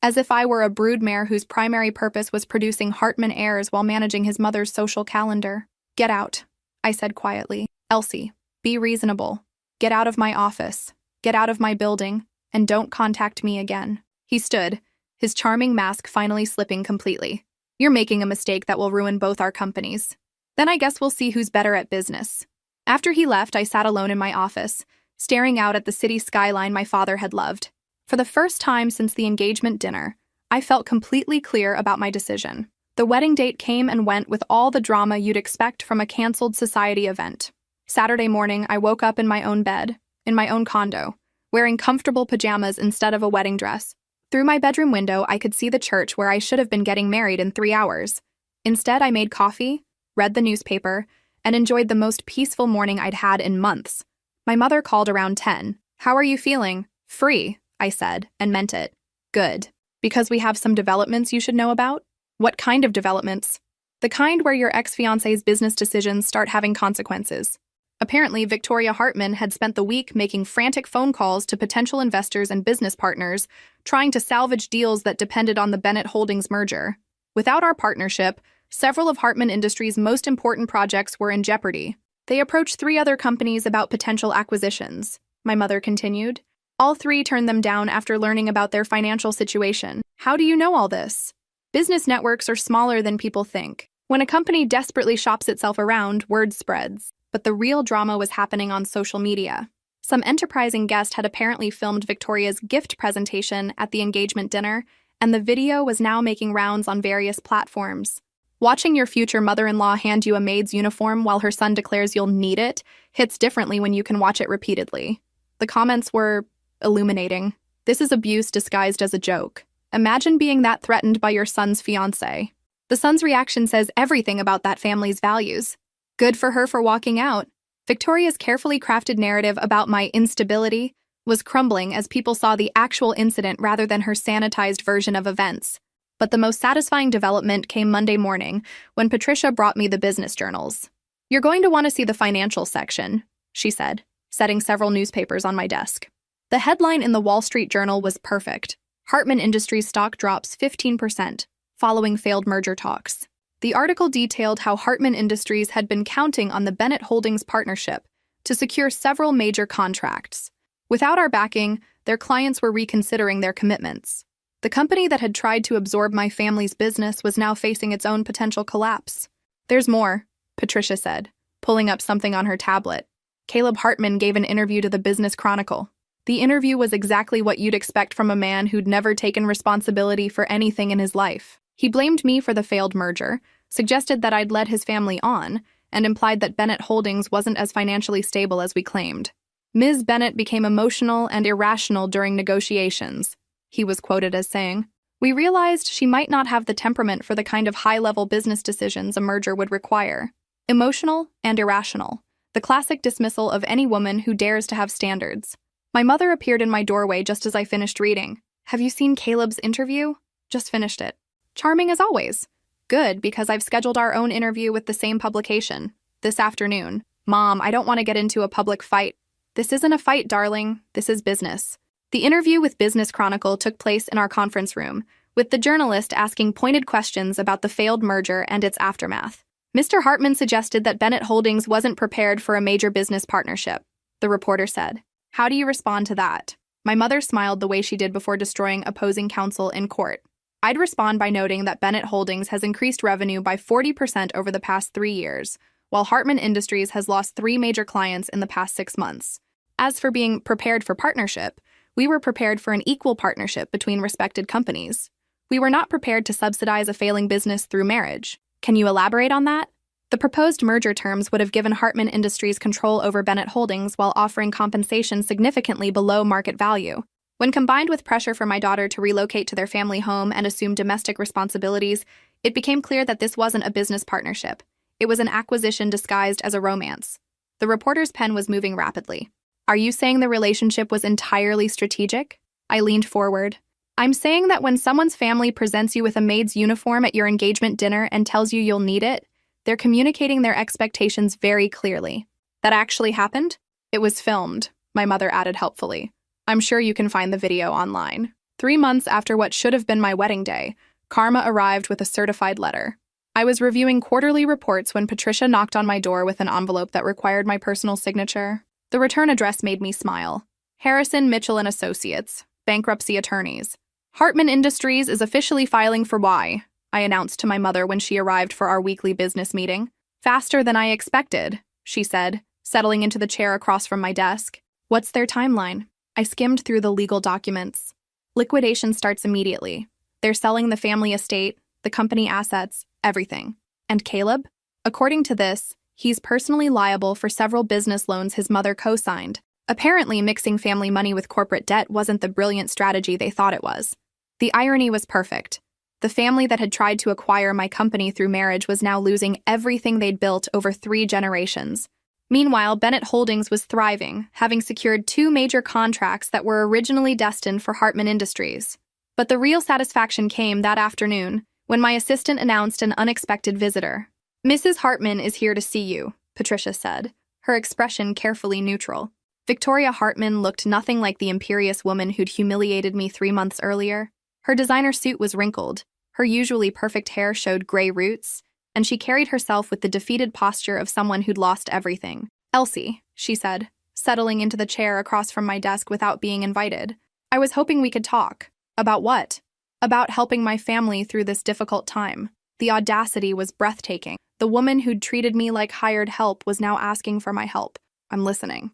as if I were a broodmare whose primary purpose was producing Hartman heirs while managing his mother's social calendar. "Get out," I said quietly. "Elsie, be reasonable. Get out of my office. Get out of my building, and don't contact me again." He stood, his charming mask finally slipping completely. "You're making a mistake that will ruin both our companies. Then I guess we'll see who's better at business." After he left, I sat alone in my office, staring out at the city skyline my father had loved. For the first time since the engagement dinner, I felt completely clear about my decision. The wedding date came and went with all the drama you'd expect from a canceled society event. Saturday morning, I woke up in my own bed, in my own condo, wearing comfortable pajamas instead of a wedding dress. Through my bedroom window, I could see the church where I should have been getting married in 3 hours. Instead, I made coffee, read the newspaper, and enjoyed the most peaceful morning I'd had in months. My mother called around 10. "How are you feeling?" "Free," I said, and meant it. "Good. Because we have some developments you should know about?" "What kind of developments?" "The kind where your ex-fiancé's business decisions start having consequences." Apparently, Victoria Hartman had spent the week making frantic phone calls to potential investors and business partners, trying to salvage deals that depended on the Bennett Holdings merger. Without our partnership, several of Hartman Industries' most important projects were in jeopardy. They approached 3 other companies about potential acquisitions, my mother continued. All 3 turned them down after learning about their financial situation. "How do you know all this?" Business networks are smaller than people think. When a company desperately shops itself around, word spreads. But the real drama was happening on social media. Some enterprising guest had apparently filmed Victoria's gift presentation at the engagement dinner and the video was now making rounds on various platforms. Watching your future mother-in-law hand you a maid's uniform while her son declares you'll need it hits differently when you can watch it repeatedly. The comments were illuminating. This is abuse disguised as a joke. Imagine being that threatened by your son's fiancé. The son's reaction says everything about that family's values. Good for her for walking out. Victoria's carefully crafted narrative about my instability was crumbling as people saw the actual incident rather than her sanitized version of events. But the most satisfying development came Monday morning when Patricia brought me the business journals. "You're going to want to see the financial section," she said, setting several newspapers on my desk. The headline in the Wall Street Journal was perfect. Hartman Industries stock drops 15%, following failed merger talks. The article detailed how Hartman Industries had been counting on the Bennett Holdings partnership to secure several major contracts. Without our backing, their clients were reconsidering their commitments. The company that had tried to absorb my family's business was now facing its own potential collapse. "There's more," Patricia said, pulling up something on her tablet. Caleb Hartman gave an interview to the Business Chronicle. The interview was exactly what you'd expect from a man who'd never taken responsibility for anything in his life. He blamed me for the failed merger, suggested that I'd led his family on, and implied that Bennett Holdings wasn't as financially stable as we claimed. "Ms. Bennett became emotional and irrational during negotiations," he was quoted as saying. "We realized she might not have the temperament for the kind of high-level business decisions a merger would require." Emotional and irrational, the classic dismissal of any woman who dares to have standards. My mother appeared in my doorway just as I finished reading. "Have you seen Caleb's interview?" "Just finished it." "Charming as always." "Good, because I've scheduled our own interview with the same publication. This afternoon." "Mom, I don't want to get into a public fight." "This isn't a fight, darling. This is business." The interview with Business Chronicle took place in our conference room, with the journalist asking pointed questions about the failed merger and its aftermath. "Mr. Hartman suggested that Bennett Holdings wasn't prepared for a major business partnership," the reporter said. "How do you respond to that?" My mother smiled the way she did before destroying opposing counsel in court. "I'd respond by noting that Bennett Holdings has increased revenue by 40% over the past 3 years, while Hartman Industries has lost 3 major clients in the past 6 months. As for being prepared for partnership, we were prepared for an equal partnership between respected companies. We were not prepared to subsidize a failing business through marriage. Can you elaborate on that?" The proposed merger terms would have given Hartman Industries control over Bennett Holdings while offering compensation significantly below market value. When combined with pressure for my daughter to relocate to their family home and assume domestic responsibilities, it became clear that this wasn't a business partnership. It was an acquisition disguised as a romance. The reporter's pen was moving rapidly. "Are you saying the relationship was entirely strategic?" I leaned forward. "I'm saying that when someone's family presents you with a maid's uniform at your engagement dinner and tells you you'll need it, they're communicating their expectations very clearly." "That actually happened?" "It was filmed," my mother added helpfully. "I'm sure you can find the video online." 3 months after what should have been my wedding day, Karma arrived with a certified letter. I was reviewing quarterly reports when Patricia knocked on my door with an envelope that required my personal signature. The return address made me smile. Harrison, Mitchell and Associates, bankruptcy attorneys. "Hartman Industries is officially filing for Y," I announced to my mother when she arrived for our weekly business meeting. "Faster than I expected," she said, settling into the chair across from my desk. "What's their timeline?" I skimmed through the legal documents. "Liquidation starts immediately. They're selling the family estate, the company assets, everything." "And Caleb?" "According to this, he's personally liable for several business loans his mother co-signed. Apparently, mixing family money with corporate debt wasn't the brilliant strategy they thought it was. The irony was perfect. The family that had tried to acquire my company through marriage was now losing everything they'd built over 3 generations. Meanwhile, Bennett Holdings was thriving, having secured 2 major contracts that were originally destined for Hartman Industries. But the real satisfaction came that afternoon, when my assistant announced an unexpected visitor. "Mrs. Hartman is here to see you," Patricia said, her expression carefully neutral. Victoria Hartman looked nothing like the imperious woman who'd humiliated me 3 months earlier. Her designer suit was wrinkled, her usually perfect hair showed gray roots, and she carried herself with the defeated posture of someone who'd lost everything. "Elsie," she said, settling into the chair across from my desk without being invited. "I was hoping we could talk." "About what?" "About helping my family through this difficult time." The audacity was breathtaking. The woman who'd treated me like hired help was now asking for my help. "I'm listening."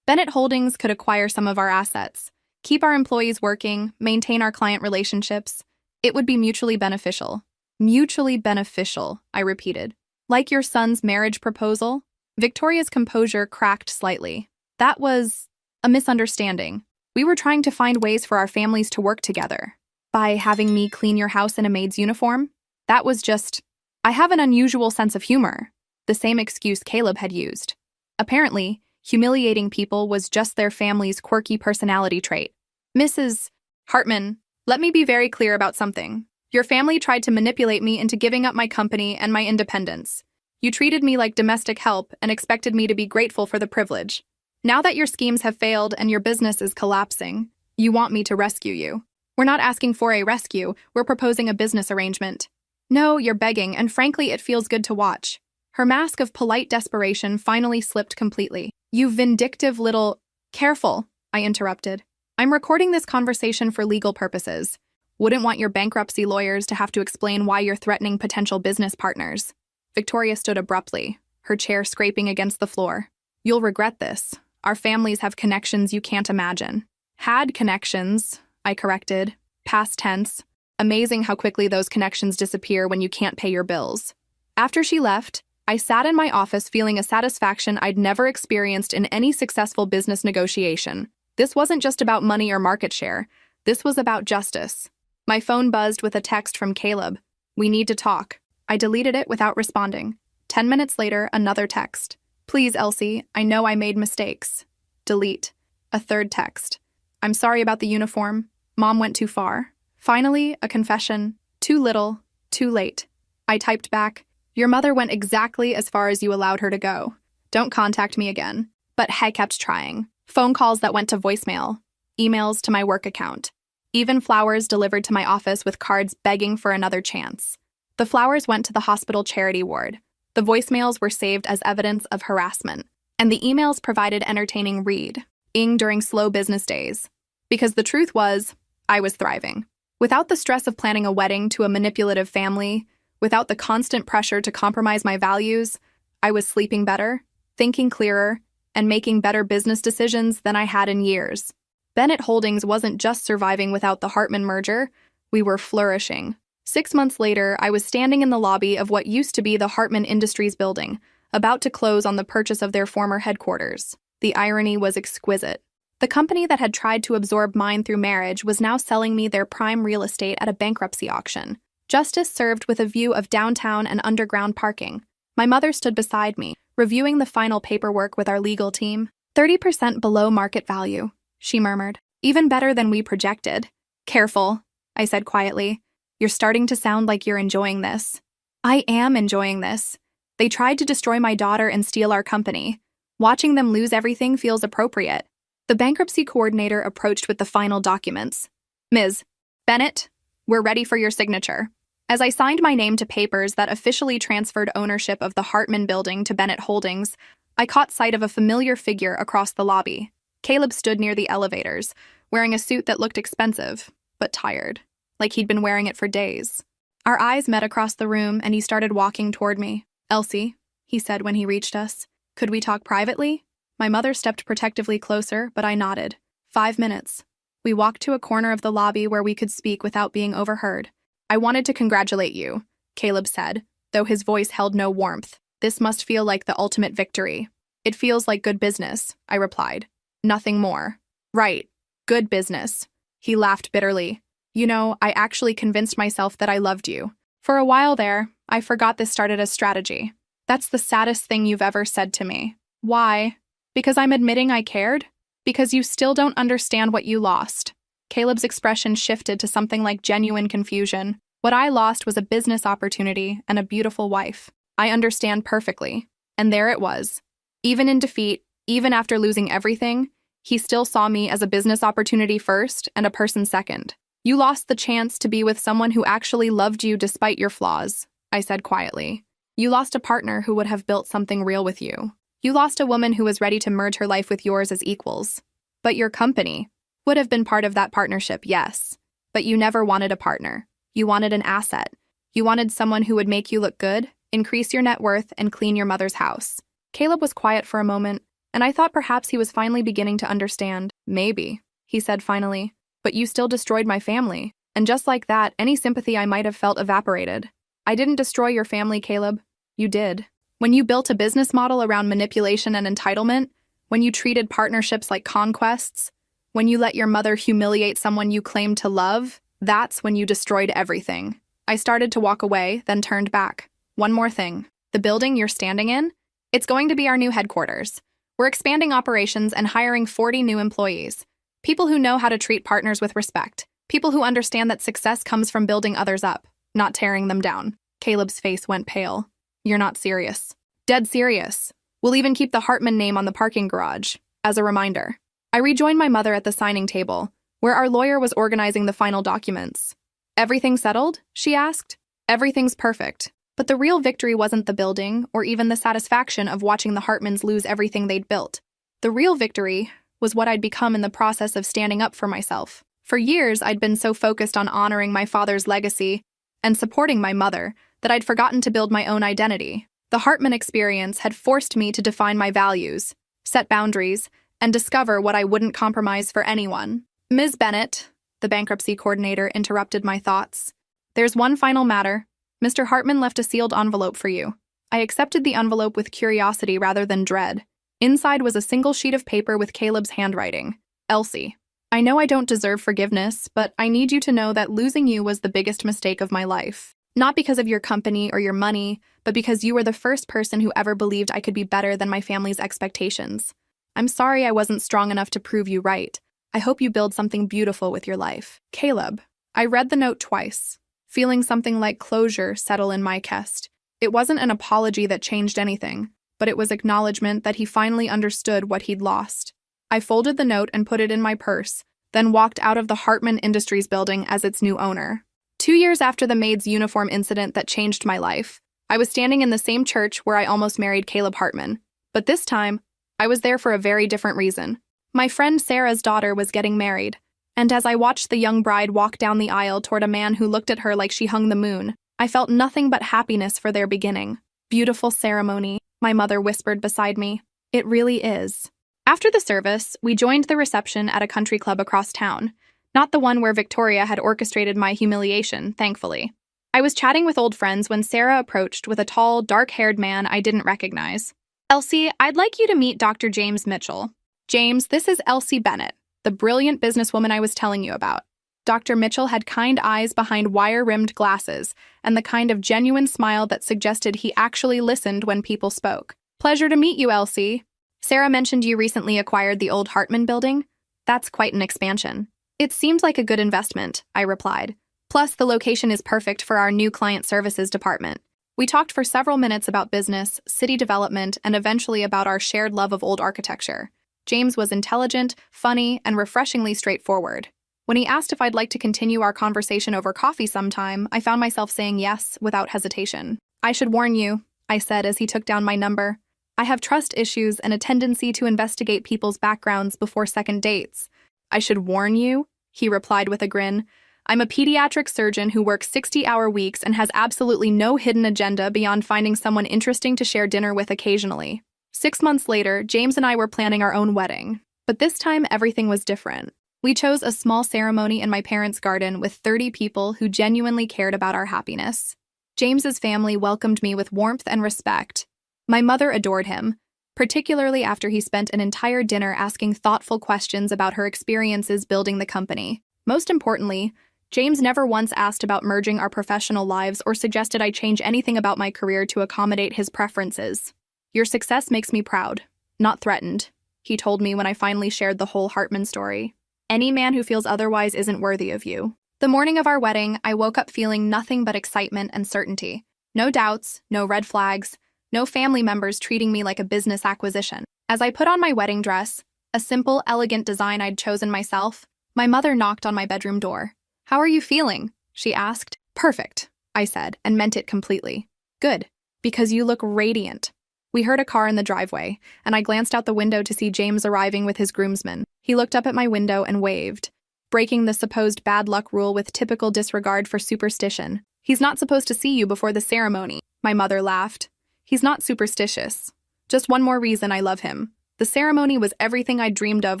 "Bennett Holdings could acquire some of our assets. Keep our employees working, maintain our client relationships. It would be mutually beneficial. Mutually beneficial, I repeated. Like your son's marriage proposal? Victoria's composure cracked slightly. That was a misunderstanding. We were trying to find ways for our families to work together. By having me clean your house in a maid's uniform? That was just, I have an unusual sense of humor. The same excuse Caleb had used. Apparently, humiliating people was just their family's quirky personality trait. Mrs. Hartman, let me be very clear about something. Your family tried to manipulate me into giving up my company and my independence. You treated me like domestic help and expected me to be grateful for the privilege. Now that your schemes have failed and your business is collapsing, you want me to rescue you. We're not asking for a rescue, we're proposing a business arrangement. No, you're begging, and frankly, it feels good to watch. Her mask of polite desperation finally slipped completely. You vindictive little— Careful, I interrupted. I'm recording this conversation for legal purposes. Wouldn't want your bankruptcy lawyers to have to explain why you're threatening potential business partners. Victoria stood abruptly, her chair scraping against the floor. You'll regret this. Our families have connections you can't imagine. Had connections, I corrected. Past tense. Amazing how quickly those connections disappear when you can't pay your bills. After she left, I sat in my office feeling a satisfaction I'd never experienced in any successful business negotiation. This wasn't just about money or market share. This was about justice. My phone buzzed with a text from Caleb. We need to talk. I deleted it without responding. 10 minutes later, another text. Please, Elsie, I know I made mistakes. Delete. A third text. I'm sorry about the uniform. Mom went too far. Finally, a confession. Too little, too late. I typed back, your mother went exactly as far as you allowed her to go. Don't contact me again. But I kept trying. Phone calls that went to voicemail. Emails to my work account. Even flowers delivered to my office with cards begging for another chance. The flowers went to the hospital charity ward. The voicemails were saved as evidence of harassment. And the emails provided entertaining reading during slow business days. Because the truth was, I was thriving. Without the stress of planning a wedding to a manipulative family, without the constant pressure to compromise my values, I was sleeping better, thinking clearer, and making better business decisions than I had in years. Bennett Holdings wasn't just surviving without the Hartman merger, we were flourishing. 6 months later, I was standing in the lobby of what used to be the Hartman Industries building, about to close on the purchase of their former headquarters. The irony was exquisite. The company that had tried to absorb mine through marriage was now selling me their prime real estate at a bankruptcy auction. Justice served with a view of downtown and underground parking. My mother stood beside me, reviewing the final paperwork with our legal team. 30% below market value, she murmured. Even better than we projected. Careful, I said quietly. You're starting to sound like you're enjoying this. I am enjoying this. They tried to destroy my daughter and steal our company. Watching them lose everything feels appropriate. The bankruptcy coordinator approached with the final documents. Ms. Bennett, we're ready for your signature. As I signed my name to papers that officially transferred ownership of the Hartman building to Bennett Holdings, I caught sight of a familiar figure across the lobby. Caleb stood near the elevators, wearing a suit that looked expensive, but tired, like he'd been wearing it for days. Our eyes met across the room, and he started walking toward me. Elsie, he said when he reached us, could we talk privately? My mother stepped protectively closer, but I nodded. 5 minutes. We walked to a corner of the lobby where we could speak without being overheard. I wanted to congratulate you, Caleb said, though his voice held no warmth. This must feel like the ultimate victory. It feels like good business, I replied. Nothing more. Right. Good business. He laughed bitterly. You know, I actually convinced myself that I loved you. For a while there, I forgot this started as strategy. That's the saddest thing you've ever said to me. Why? Because I'm admitting I cared? Because you still don't understand what you lost. Caleb's expression shifted to something like genuine confusion. What I lost was a business opportunity and a beautiful wife. I understand perfectly. And there it was. Even in defeat, even after losing everything, he still saw me as a business opportunity first and a person second. You lost the chance to be with someone who actually loved you despite your flaws, I said quietly. You lost a partner who would have built something real with you. You lost a woman who was ready to merge her life with yours as equals. But your company would have been part of that partnership, yes. But you never wanted a partner. You wanted an asset. You wanted someone who would make you look good, increase your net worth, and clean your mother's house. Caleb was quiet for a moment, and I thought perhaps he was finally beginning to understand. Maybe. he said finally. But you still destroyed my family. And just like that, any sympathy I might have felt evaporated. I didn't destroy your family, Caleb. You did. When you built a business model around manipulation and entitlement, when you treated partnerships like conquests, when you let your mother humiliate someone you claimed to love, that's when you destroyed everything. I started to walk away, then turned back. One more thing. The building you're standing in? It's going to be our new headquarters. We're expanding operations and hiring 40 new employees. People who know how to treat partners with respect. People who understand that success comes from building others up, not tearing them down. Caleb's face went pale. You're not serious. Dead serious. We'll even keep the Hartman name on the parking garage, as a reminder. I rejoined my mother at the signing table, where our lawyer was organizing the final documents. Everything settled? She asked. Everything's perfect. But the real victory wasn't the building, or even the satisfaction of watching the Hartmans lose everything they'd built. The real victory was what I'd become in the process of standing up for myself. For years, I'd been so focused on honoring my father's legacy and supporting my mother that I'd forgotten to build my own identity. The Hartman experience had forced me to define my values, set boundaries, and discover what I wouldn't compromise for anyone. Ms. Bennett, the bankruptcy coordinator, interrupted my thoughts. There's one final matter. Mr. Hartman left a sealed envelope for you. I accepted the envelope with curiosity rather than dread. Inside was a single sheet of paper with Caleb's handwriting. Elsie, I know I don't deserve forgiveness, but I need you to know that losing you was the biggest mistake of my life. Not because of your company or your money, but because you were the first person who ever believed I could be better than my family's expectations. I'm sorry I wasn't strong enough to prove you right. I hope you build something beautiful with your life. Caleb. I read the note twice, feeling something like closure settle in my chest. It wasn't an apology that changed anything, but it was acknowledgement that he finally understood what he'd lost. I folded the note and put it in my purse, then walked out of the Hartman Industries building as its new owner. 2 years after the Maid's uniform incident that changed my life, I was standing in the same church where I almost married Caleb Hartman. But this time, I was there for a very different reason. My friend Sarah's daughter was getting married, and as I watched the young bride walk down the aisle toward a man who looked at her like she hung the moon, I felt nothing but happiness for their beginning. Beautiful ceremony, my mother whispered beside me. It really is. After the service, we joined the reception at a country club across town. Not the one where Victoria had orchestrated my humiliation, thankfully. I was chatting with old friends when Sarah approached with a tall, dark-haired man I didn't recognize. Elsie, I'd like you to meet Dr. James Mitchell. James, this is Elsie Bennett, the brilliant businesswoman I was telling you about. Dr. Mitchell had kind eyes behind wire-rimmed glasses and the kind of genuine smile that suggested he actually listened when people spoke. Pleasure to meet you, Elsie. Sarah mentioned you recently acquired the old Hartman building. That's quite an expansion. It seemed like a good investment, I replied. Plus, the location is perfect for our new client services department. We talked for several minutes about business, city development, and eventually about our shared love of old architecture. James was intelligent, funny, and refreshingly straightforward. When he asked if I'd like to continue our conversation over coffee sometime, I found myself saying yes without hesitation. I should warn you, I said as he took down my number. I have trust issues and a tendency to investigate people's backgrounds before second dates. I should warn you, he replied with a grin. I'm a pediatric surgeon who works 60-hour weeks and has absolutely no hidden agenda beyond finding someone interesting to share dinner with occasionally. 6 months later, James and I were planning our own wedding. But this time, everything was different. We chose a small ceremony in my parents' garden with 30 people who genuinely cared about our happiness. James's family welcomed me with warmth and respect. My mother adored him, particularly after he spent an entire dinner asking thoughtful questions about her experiences building the company. Most importantly, James never once asked about merging our professional lives or suggested I change anything about my career to accommodate his preferences. Your success makes me proud, not threatened, he told me when I finally shared the whole Hartman story. Any man who feels otherwise isn't worthy of you. The morning of our wedding, I woke up feeling nothing but excitement and certainty. No doubts, no red flags, no family members treating me like a business acquisition. As I put on my wedding dress, a simple, elegant design I'd chosen myself, my mother knocked on my bedroom door. How are you feeling? She asked. Perfect, I said, and meant it completely. Good, because you look radiant. We heard a car in the driveway, and I glanced out the window to see James arriving with his groomsmen. He looked up at my window and waved, breaking the supposed bad luck rule with typical disregard for superstition. He's not supposed to see you before the ceremony, my mother laughed. He's not superstitious. Just one more reason I love him. The ceremony was everything I dreamed of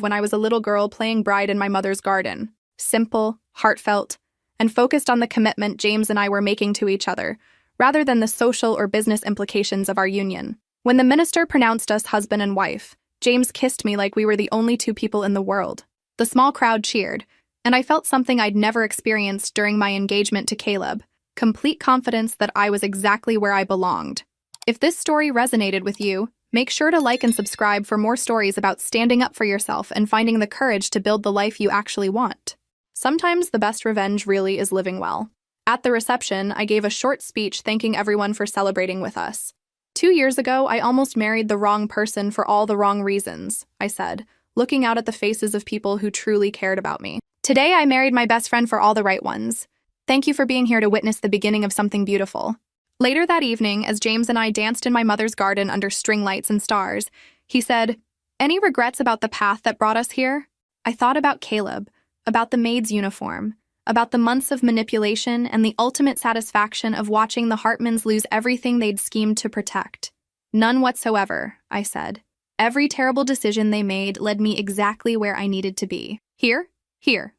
when I was a little girl playing bride in my mother's garden. Simple, heartfelt, and focused on the commitment James and I were making to each other, rather than the social or business implications of our union. When the minister pronounced us husband and wife, James kissed me like we were the only two people in the world. The small crowd cheered, and I felt something I'd never experienced during my engagement to Caleb, complete confidence that I was exactly where I belonged. If this story resonated with you, make sure to like and subscribe for more stories about standing up for yourself and finding the courage to build the life you actually want. Sometimes the best revenge really is living well. At the reception, I gave a short speech thanking everyone for celebrating with us. 2 years ago, I almost married the wrong person for all the wrong reasons, I said, looking out at the faces of people who truly cared about me. Today, I married my best friend for all the right ones. Thank you for being here to witness the beginning of something beautiful. Later that evening, as James and I danced in my mother's garden under string lights and stars, he said, "Any regrets about the path that brought us here?" I thought about Caleb, about the maid's uniform, about the months of manipulation and the ultimate satisfaction of watching the Hartmans lose everything they'd schemed to protect. None whatsoever, I said. Every terrible decision they made led me exactly where I needed to be. Here,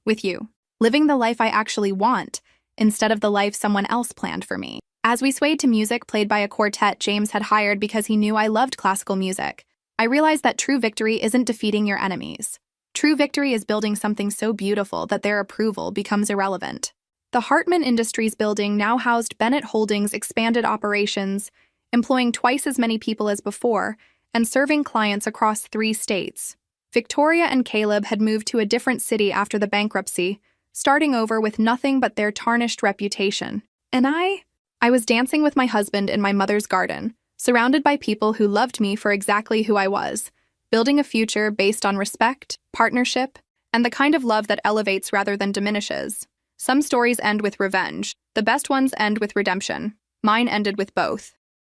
with you. Living the life I actually want, instead of the life someone else planned for me. As we swayed to music played by a quartet James had hired because he knew I loved classical music, I realized that true victory isn't defeating your enemies. True victory is building something so beautiful that their approval becomes irrelevant. The Hartman Industries building now housed Bennett Holdings' expanded operations, employing twice as many people as before, and serving clients across 3 states. Victoria and Caleb had moved to a different city after the bankruptcy, starting over with nothing but their tarnished reputation. And I was dancing with my husband in my mother's garden, surrounded by people who loved me for exactly who I was, building a future based on respect, partnership, and the kind of love that elevates rather than diminishes. Some stories end with revenge. The best ones end with redemption. Mine ended with both.